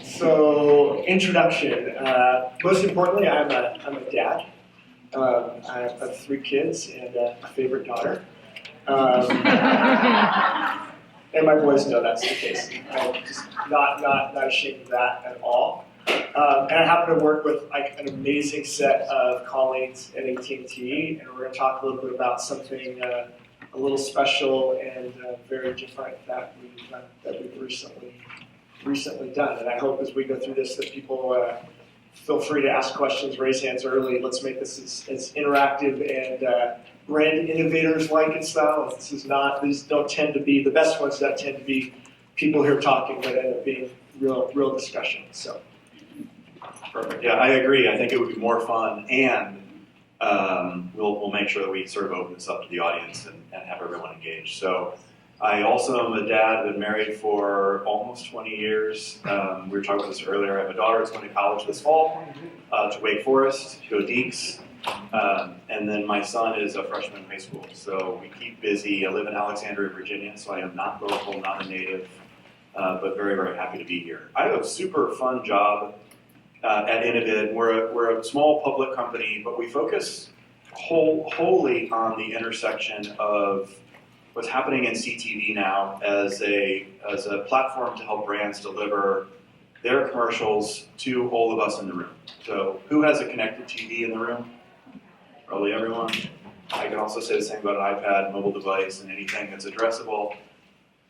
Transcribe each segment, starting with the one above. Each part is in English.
So introduction. Most importantly, I'm a dad. I have 3 kids and a favorite daughter. And my boys know that's the case. I'm just not ashamed of that at all. And I happen to work with an amazing set of colleagues at AT&T, and we're going to talk a little bit about something a little special and very different that we've recently done. And I hope as we go through this that people feel free to ask questions, raise hands early. Let's make this as interactive and brand innovators-like in style. These don't tend to be the best ones. That tend to be people here talking, but end up being real discussion. So. Perfect. Yeah, I agree. I think it would be more fun, and we'll make sure that we sort of open this up to the audience and have everyone engaged. So I also am a dad. I've been married for almost 20 years. We were talking about this earlier. I have a daughter who's going to college this fall to Wake Forest, to go Deeks. And then my son is a freshman in high school. So we keep busy. I live in Alexandria, Virginia, so I am not local, not a native, but very, very happy to be here. I have a super fun job at Innovid. We're a small public company, but we focus wholly on the intersection of what's happening in CTV now as a platform to help brands deliver their commercials to all of us in the room. So who has a connected TV in the room? Probably everyone. I can also say the same about an iPad, mobile device, and anything that's addressable.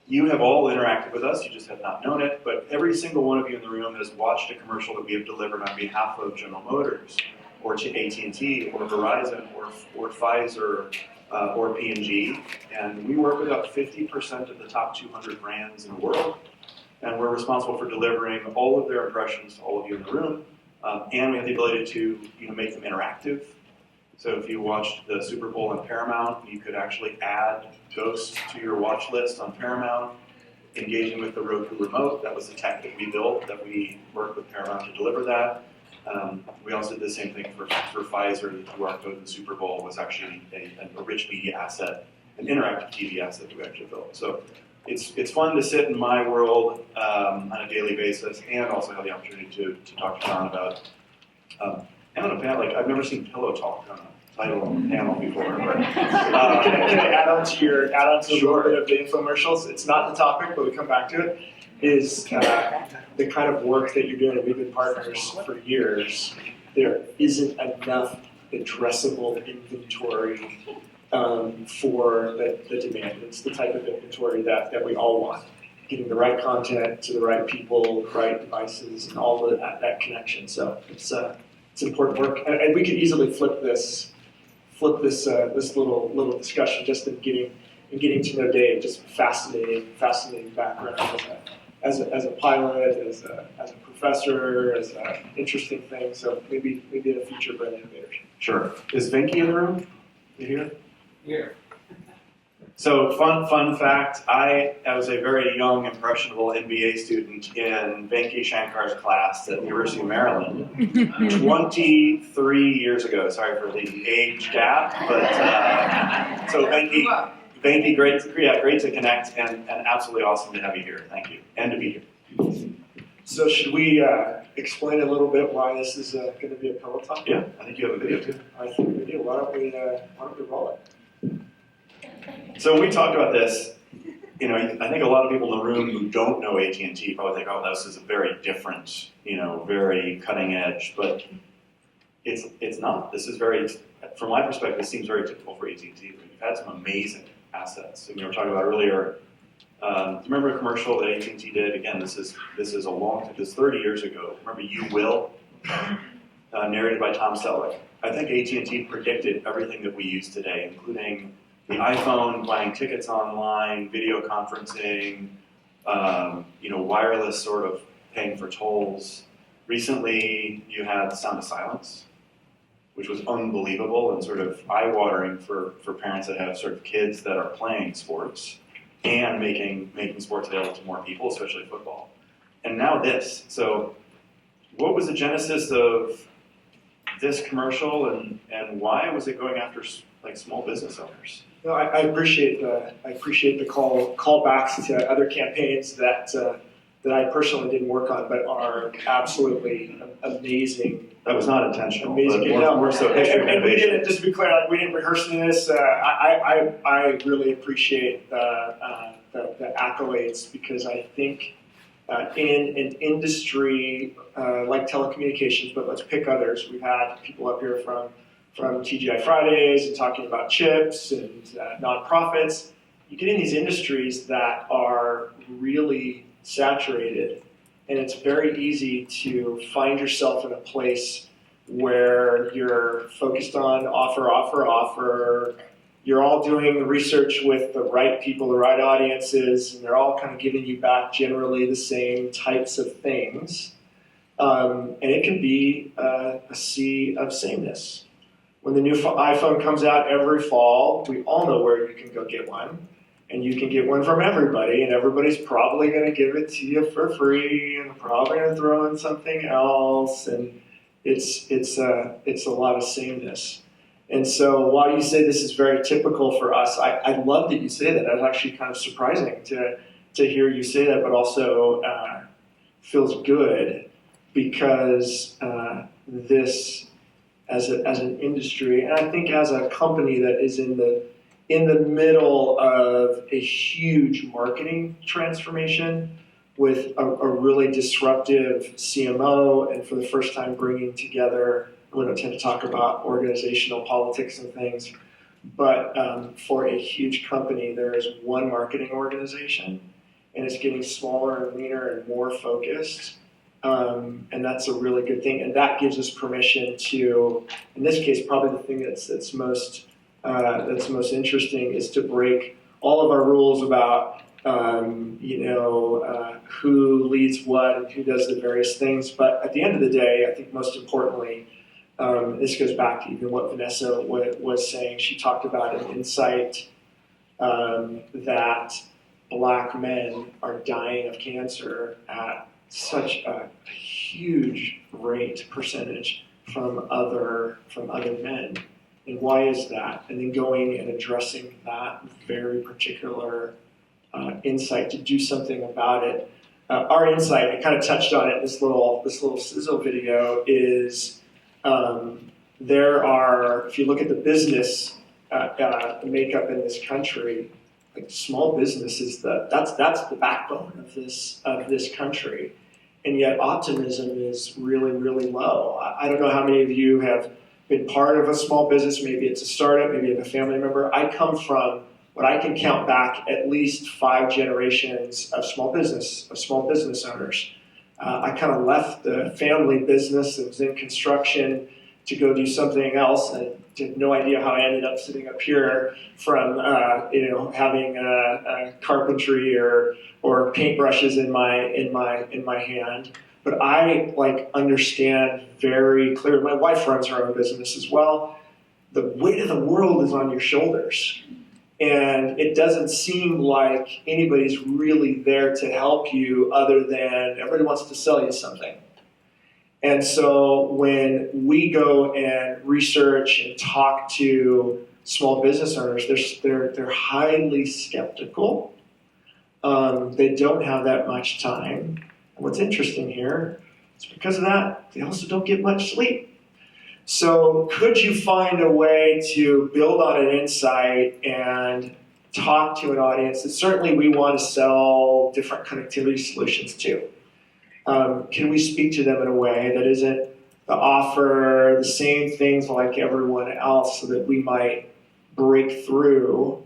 You have all interacted with us, you just have not known it, but every single one of you in the room has watched a commercial that we have delivered on behalf of General Motors, or to AT&T, or Verizon, or Pfizer, or P&G, and we work with about 50% of the top 200 brands in the world, and we're responsible for delivering all of their impressions to all of you in the room, and we have the ability to make them interactive. So if you watched the Super Bowl on Paramount, you could actually add Ghost to your watch list on Paramount, engaging with the Roku remote. That was the tech that we built, that we worked with Paramount to deliver that. We also did the same thing for Pfizer. The QR code in the Super Bowl was actually a rich media asset, an interactive TV asset that we actually built. So it's fun to sit in my world on a daily basis, and also have the opportunity to talk to John about. And on a panel, I've never seen Pillow Talk on a title on a panel before. But, can I add on to Sure. a little bit of the infomercials? It's not the topic, but we come back to it. Is the kind of work that you're doing, and we've been partners for years. There isn't enough addressable inventory for the demand. It's the type of inventory that we all want. Getting the right content to the right people, the right devices, and all of that connection. So it's important work, and we could easily flip this little discussion just in getting to know Dave. Just fascinating background as a pilot, as a professor, as an interesting thing. So maybe in the future, brand innovators. Sure. Is Venky in the room? You here? Here. So fun fact, I was a very young, impressionable MBA student in Venky Shankar's class at the University of Maryland 23 years ago. Sorry for the age gap, but so Venky, great to connect, and absolutely awesome to have you here. Thank you, and to be here. So should we explain a little bit why this is going to be a Pillow Talk? Yeah, I think you have a video too. I think we do. Why don't we roll it? So we talked about this. I think a lot of people in the room who don't know AT&T probably think, "Oh, this is a very different, very cutting edge." But it's not. This is from my perspective, it seems very typical for AT&T. We've had some amazing assets. And we were talking about earlier. Do you remember a commercial that AT&T did? Again, this is a long time. This is 30 years ago. Remember You Will, narrated by Tom Selleck. I think AT&T predicted everything that we use today, including the iPhone, buying tickets online, video conferencing, wireless sort of paying for tolls. Recently, you had Sound of Silence, which was unbelievable and sort of eye-watering for parents that have sort of kids that are playing sports and making sports available to more people, especially football. And now this. So what was the genesis of this commercial, and why was it going after small business owners? No, I appreciate the callbacks to other campaigns that that I personally didn't work on, but are absolutely amazing. That was not intentional, Amazing. but more so history and we innovation. didn't, just to be clear, like, we didn't rehearse this. I really appreciate the accolades, because I think in an industry like telecommunications, but let's pick others. We've had people up here from TGI Fridays and talking about chips and nonprofits. You get in these industries that are really saturated, and it's very easy to find yourself in a place where you're focused on offer. You're all doing the research with the right people, the right audiences, and they're all kind of giving you back generally the same types of things. And it can be a sea of sameness. When the new iPhone comes out every fall, we all know where you can go get one. And you can get one from everybody, and everybody's probably going to give it to you for free, and probably going to throw in something else, and it's a lot of sameness. And so while you say this is very typical for us, I love that you say that. That's actually kind of surprising to hear you say that, but also feels good, because this as an industry, and I think as a company that is in the middle of a huge marketing transformation with a really disruptive CMO, and for the first time bringing together, we don't tend to talk about organizational politics and things, but for a huge company, there is one marketing organization, and it's getting smaller and leaner and more focused. And that's a really good thing. And that gives us permission to, in this case, probably the thing that's most interesting is to break all of our rules about who leads what and who does the various things. But at the end of the day, I think most importantly, this goes back to even what Vanessa was saying. She talked about an insight that Black men are dying of cancer at such a huge percentage from other men. And why is that? And then going and addressing that very particular insight to do something about it. Our insight, I kind of touched on it in this little sizzle video, is there are, if you look at the business makeup in this country, like small business is that's the backbone of this country, and yet optimism is really, really low. I don't know how many of you have been part of a small business. Maybe it's a startup, maybe you have a family member. I come from what I can count back at least 5 generations of small business owners. I kind of left the family business that was in construction to go do something else. I had no idea how I ended up sitting up here from having carpentry or paintbrushes in my hand. But I understand very clearly. My wife runs her own business as well. The weight of the world is on your shoulders. And it doesn't seem like anybody's really there to help you other than everybody wants to sell you something. And so when we go and research and talk to small business owners, they're highly skeptical. They don't have that much time. And what's interesting here is because of that, they also don't get much sleep. So could you find a way to build on an insight and talk to an audience that certainly we want to sell different connectivity solutions to? Can we speak to them in a way that isn't the offer the same things like everyone else, so that we might break through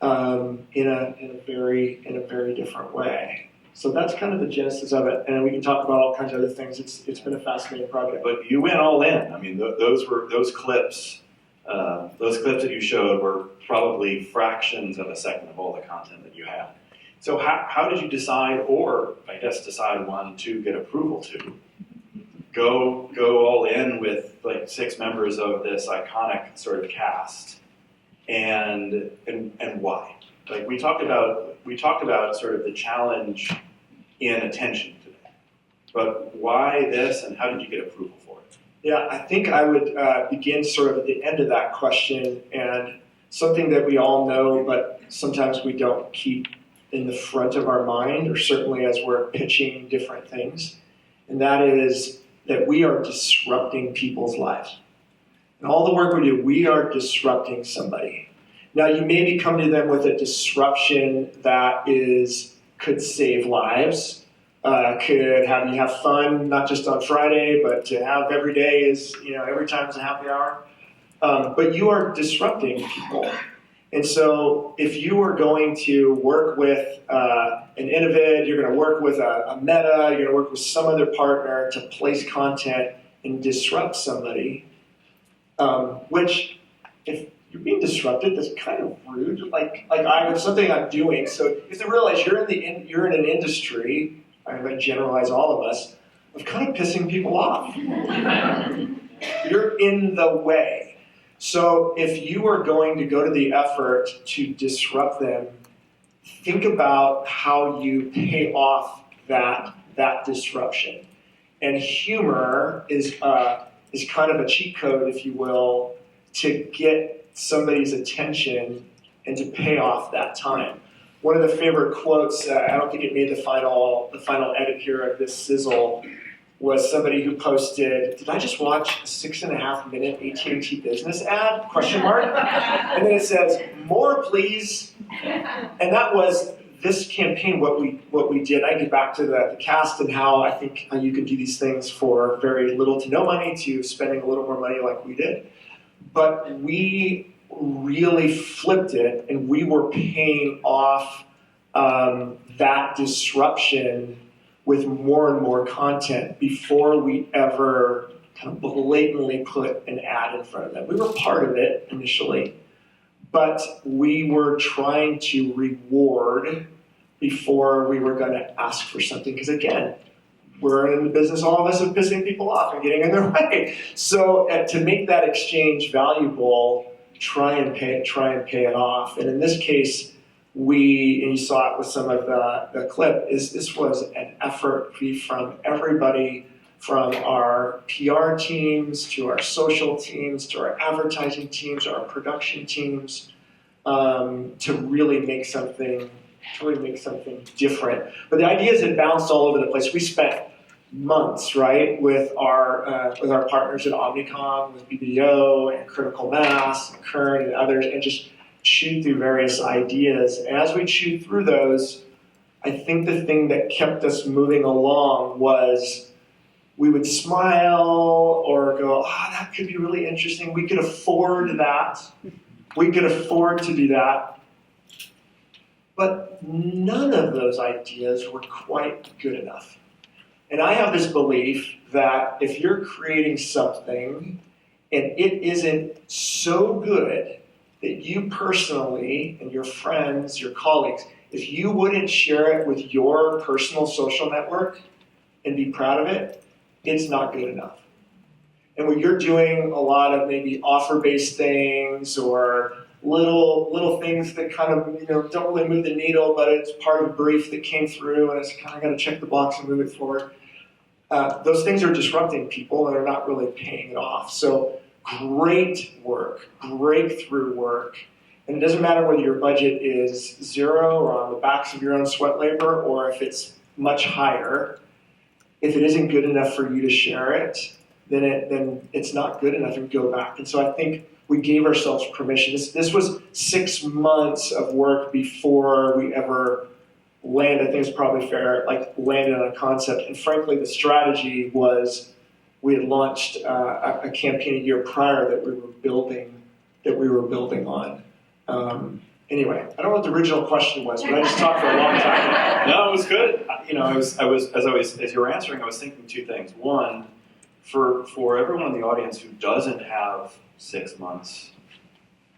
in a very different way? So that's kind of the genesis of it, and we can talk about all kinds of other things. It's been a fascinating project. But you went all in. I mean, those clips that you showed were probably fractions of a second of all the content that you had. So how did you decide, or I guess decide one to get approval to go all in with like 6 members of this iconic sort of cast, and why? Like we talked about sort of the challenge in attention today, but why this, and how did you get approval for it? Yeah, I think I would begin sort of at the end of that question, and something that we all know, but sometimes we don't keep in the front of our mind, or certainly as we're pitching different things, and that is that we are disrupting people's lives. And all the work we do, we are disrupting somebody. Now, you maybe come to them with a disruption that could save lives, could have you have fun, not just on Friday, but to have every day is, every time is a happy hour. But you are disrupting people. And so if you are going to work with an Innovid, you're going to work with a Meta, you're going to work with some other partner to place content and disrupt somebody, which if you're being disrupted, that's kind of rude. Like I have something I'm doing. So you have to realize you're in an industry, I'm going to generalize all of us, of kind of pissing people off. You're in the way. So if you are going to go to the effort to disrupt them, think about how you pay off that disruption. And humor is kind of a cheat code, if you will, to get somebody's attention and to pay off that time. One of the favorite quotes, I don't think it made the final edit here of this sizzle, was somebody who posted, "Did I just watch a 6.5-minute AT&T business ad? Question mark." And then it says, "More, please." And that was this campaign, what we did. I get back to the cast and how I think you can do these things for very little to no money to spending a little more money like we did. But we really flipped it, and we were paying off that disruption with more and more content before we ever kind of blatantly put an ad in front of them. We were part of it initially, but we were trying to reward before we were going to ask for something. Because again, we're in the business, all of us, of pissing people off and getting in their way. So to make that exchange valuable, try and pay it off. And in this case, and you saw it with some of the clip, this was an effort from everybody, from our PR teams to our social teams to our advertising teams, our production teams, to really make something different. But the ideas had bounced all over the place. We spent months, right, with our partners at Omnicom, with BBDO and Critical Mass and Kern and others, and just chewed through various ideas. And as we chewed through those, I think the thing that kept us moving along was we would smile or go, that could be really interesting. We could afford that. We could afford to do that. But none of those ideas were quite good enough. And I have this belief that if you're creating something and it isn't so good that you personally and your friends, your colleagues, if you wouldn't share it with your personal social network and be proud of it, it's not good enough. And when you're doing a lot of maybe offer-based things or little things that kind of don't really move the needle, but it's part of a brief that came through and it's kind of got to check the box and move it forward, those things are disrupting people and are not really paying it off. So great work, breakthrough work, and it doesn't matter whether your budget is zero or on the backs of your own sweat labor or if it's much higher. If it isn't good enough for you to share it, then it's not good enough and go back. And so I think we gave ourselves permission. This was 6 months of work before we ever landed. I think it's probably fair, landed on a concept. And frankly, the strategy was we had launched a campaign a year prior that we were building on. Anyway, I don't know what the original question was, but I just talked for a long time. No, it was good. As you were answering, I was thinking two things. One, for everyone in the audience who doesn't have 6 months,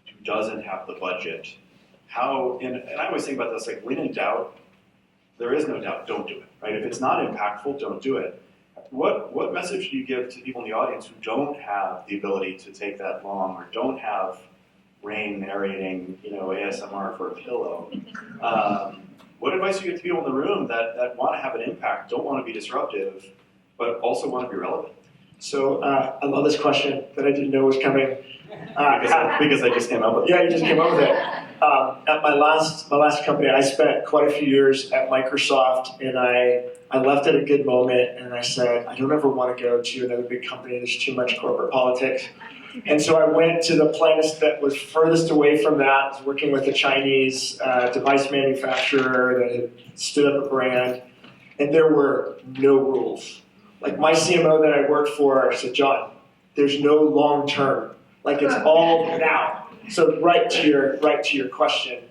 who doesn't have the budget, and I always think about this, when in doubt, there is no doubt, don't do it, right? If it's not impactful, don't do it. What message do you give to people in the audience who don't have the ability to take that long or don't have Rain narrating, ASMR for a pillow? What advice do you give to people in the room that want to have an impact, don't want to be disruptive, but also want to be relevant? So I love this question that I didn't know was coming. Because I just came up with it. Yeah, you just came up with it. At my last company, I spent quite a few years at Microsoft, and I left at a good moment, and I said, I don't ever want to go to another big company. There's too much corporate politics. And so I went to the place that was furthest away from that. I was working with a Chinese device manufacturer that had stood up a brand, and there were no rules. Like my CMO that I worked for said, John, there's no long term. Like it's all now. So right to your question.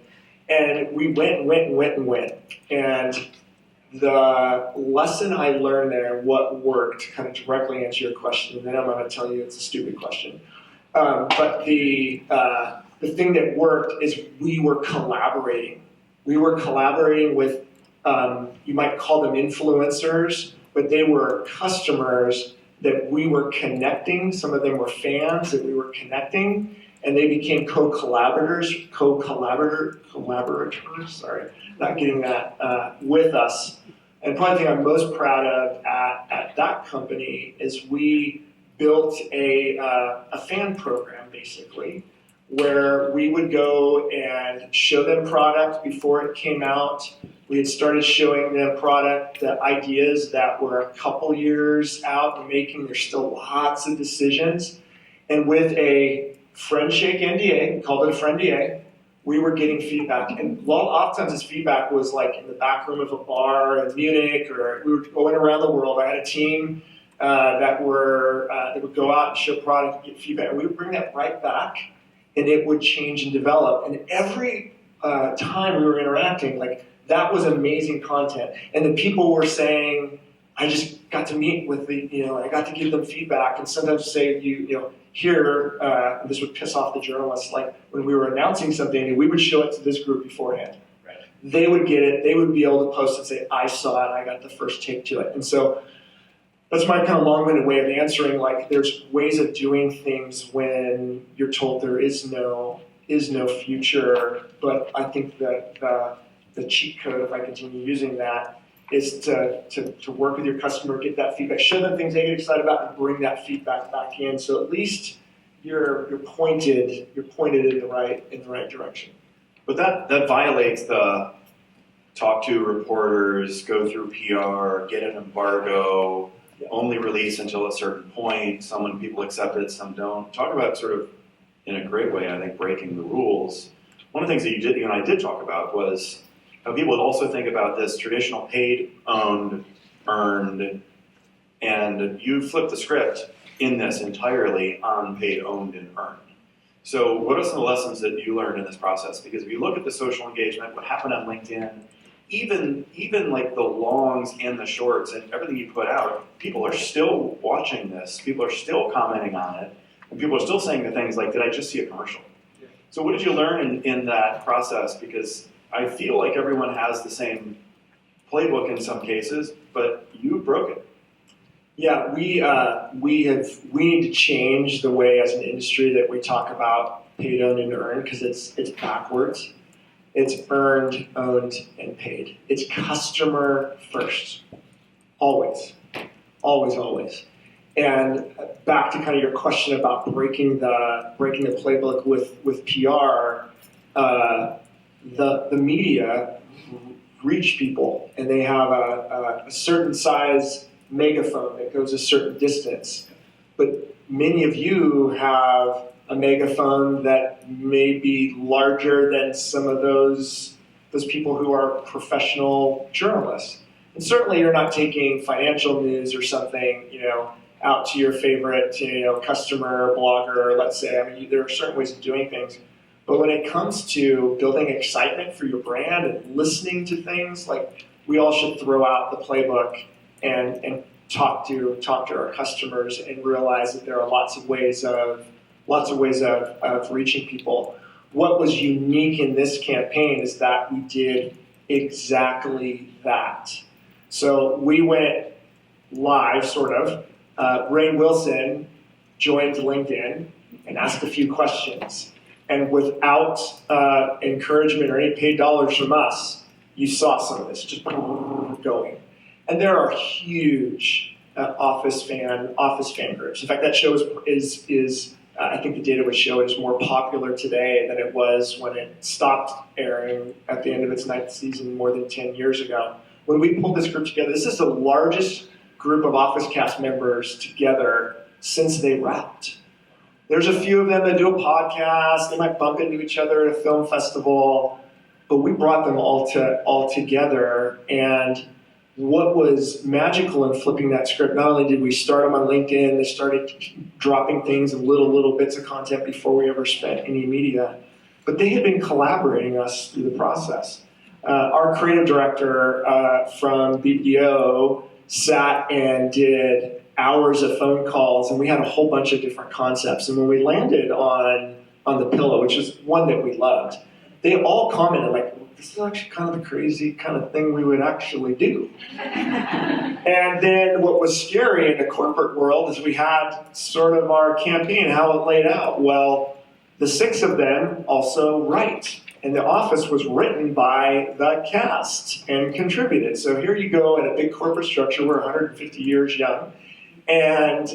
And we went. And the lesson I learned there, what worked, to kind of directly answer your question, and then I'm going to tell you it's a stupid question. But the thing that worked is we were collaborating. We were collaborating with, you might call them influencers, but they were customers that we were connecting. Some of them were fans that we were connecting, and they became collaborators, sorry, not getting that, with us. And probably the thing I'm most proud of at that company is we built a fan program, basically, where we would go and show them product before it came out. We had started showing them product, the ideas that were a couple years out and making. There's still lots of decisions. And with a friendship NDA, we called it a friend DA, we were getting feedback. And oftentimes this feedback was like in the back room of a bar in Munich, or we were going around the world. I had a team that would go out and show product and get feedback. And we would bring that right back, and it would change and develop. And every time we were interacting, like, that was amazing content. And the people were saying, I just got to meet with I got to give them feedback, and sometimes say, here, this would piss off the journalists, like when we were announcing something, we would show it to this group beforehand. Right. They would get it, they would be able to post and say, I saw it, I got the first take to it. And so that's my kind of long-winded way of answering, like, there's ways of doing things when you're told there is no future, but I think that the cheat code, if I continue using that, is to work with your customer, get that feedback, show them things they get excited about, and bring that feedback back in. So at least you're pointed in the right direction. But that violates the talk to reporters, go through PR, get an embargo, only release until a certain point. Some people accept it, some don't. Talk about sort of, in a great way, I think, breaking the rules. One of the things that you and I did talk about was how people would also think about this traditional paid, owned, earned, and you flip the script in this entirely on paid, owned, and earned. So what are some of the lessons that you learned in this process? Because if you look at the social engagement, what happened on LinkedIn, even like the longs and the shorts and everything you put out, people are still watching this, people are still commenting on it, and people are still saying the things like, did I just see a commercial? Yeah. So what did you learn in that process? Because I feel like everyone has the same playbook in some cases, but you broke it. Yeah, we need to change the way as an industry that we talk about paid, owned, and earned, because it's backwards. It's earned, owned, and paid. It's customer first, always, always, always. And back to kind of your question about breaking the playbook with PR. The media reach people, and they have a certain size megaphone that goes a certain distance. But many of you have a megaphone that may be larger than some of those people who are professional journalists. And certainly you're not taking financial news or something, out to your favorite, customer, blogger, let's say. I mean, there are certain ways of doing things. But when it comes to building excitement for your brand and listening to things, like, we all should throw out the playbook and talk to our customers and realize that there are lots of ways of reaching people. What was unique in this campaign is that we did exactly that. So we went live, sort of. Rainn Wilson joined LinkedIn and asked a few questions. And without encouragement or any paid dollars from us, you saw some of this just going. And there are huge office fan groups. In fact, that show is I think the data would show it is more popular today than it was when it stopped airing at the end of its 9th season more than 10 years ago. When we pulled this group together, this is the largest group of Office cast members together since they wrapped. There's a few of them that do a podcast, they might bump into each other at a film festival, but we brought them all together, and what was magical in flipping that script, not only did we start them on LinkedIn, they started dropping things and little bits of content before we ever spent any media, but they had been collaborating us through the process. Our creative director from BPO sat and did hours of phone calls, and we had a whole bunch of different concepts. And when we landed on The Pillow, which is one that we loved, they all commented like, this is actually kind of the crazy kind of thing we would actually do. And then what was scary in the corporate world is we had sort of our campaign, how it laid out. Well, the 6 of them also write. And The Office was written by the cast and contributed. So here you go in a big corporate structure, we're 150 years young. And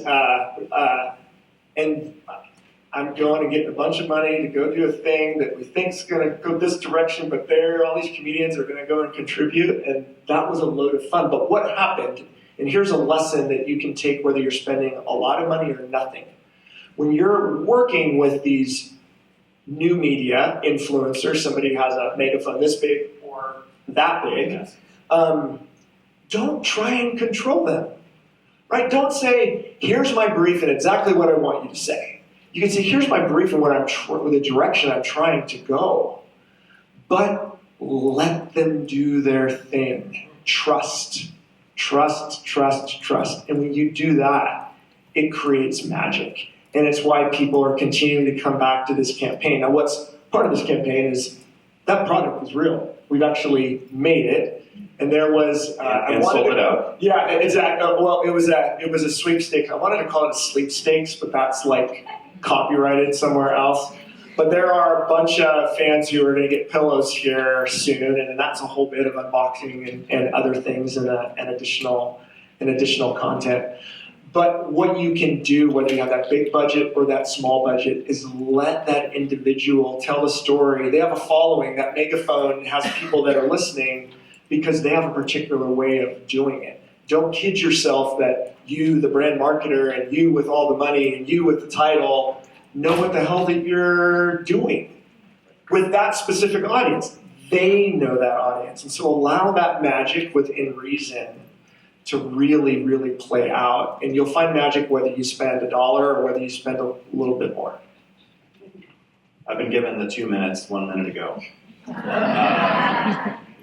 I'm going to get a bunch of money to go do a thing that we think is going to go this direction, but all these comedians are going to go and contribute, and that was a load of fun. But what happened, and here's a lesson that you can take whether you're spending a lot of money or nothing. When you're working with these new media influencers, somebody who has a megaphone this big or that big, don't try and control them, right? Don't say, here's my brief and exactly what I want you to say. You can say, here's my brief and the direction I'm trying to go. But let them do their thing. Trust. And when you do that, it creates magic. And it's why people are continuing to come back to this campaign. Now, what's part of this campaign is that product was real. We've actually made it. And there was... and sold it out. Yeah, exactly. Well, it was a sweepstakes. I wanted to call it a sleepstakes, but that's like copyrighted somewhere else. But there are a bunch of fans who are going to get pillows here soon, and that's a whole bit of unboxing and other things and additional content. But what you can do, whether you have that big budget or that small budget, is let that individual tell the story. They have a following. That megaphone has people that are listening because they have a particular way of doing it. Don't kid yourself that you, the brand marketer, and you with all the money, and you with the title, know what the hell that you're doing with that specific audience. They know that audience. And so allow that magic within reason to really, really play out. And you'll find magic whether you spend $1 or whether you spend a little bit more. I've been given the 2 minutes 1 minute ago.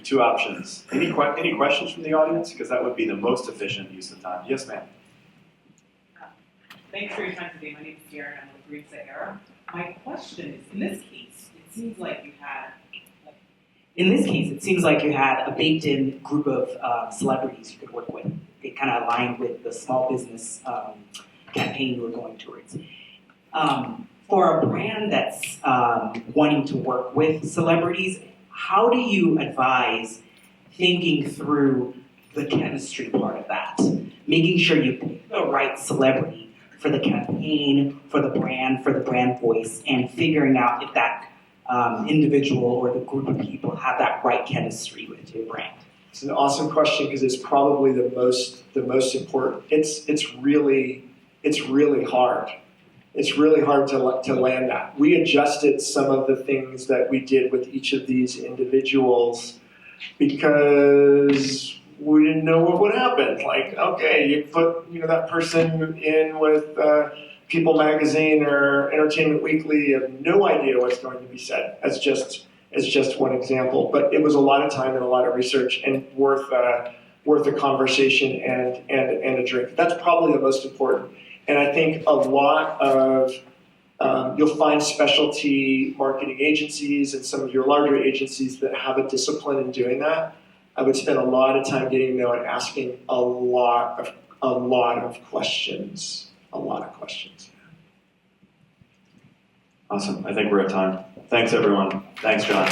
2 options. Any questions from the audience? Because that would be the most efficient use of time. Yes, ma'am. Thanks for your time today. My name is Darren. I'm with Green Set Era. My question is, in this case, it seems like you had a baked-in group of celebrities you could work with. They kind of aligned with the small business campaign you were going towards. For a brand that's wanting to work with celebrities, how do you advise thinking through the chemistry part of that? Making sure you pick the right celebrity for the campaign, for the brand voice, and figuring out if that individual or the group of people have that right chemistry with your brand. It's an awesome question because it's probably the most important. It's really hard. It's really hard to land that. We adjusted some of the things that we did with each of these individuals because we didn't know what would happen. Like, okay, you put that person in with People Magazine or Entertainment Weekly, you have no idea what's going to be said. As just one example, but it was a lot of time and a lot of research and worth a conversation and a drink. That's probably the most important. And I think a lot of, you'll find specialty marketing agencies and some of your larger agencies that have a discipline in doing that. I would spend a lot of time getting to know and asking a lot of questions. Awesome. I think we're at time. Thanks, everyone. Thanks, John.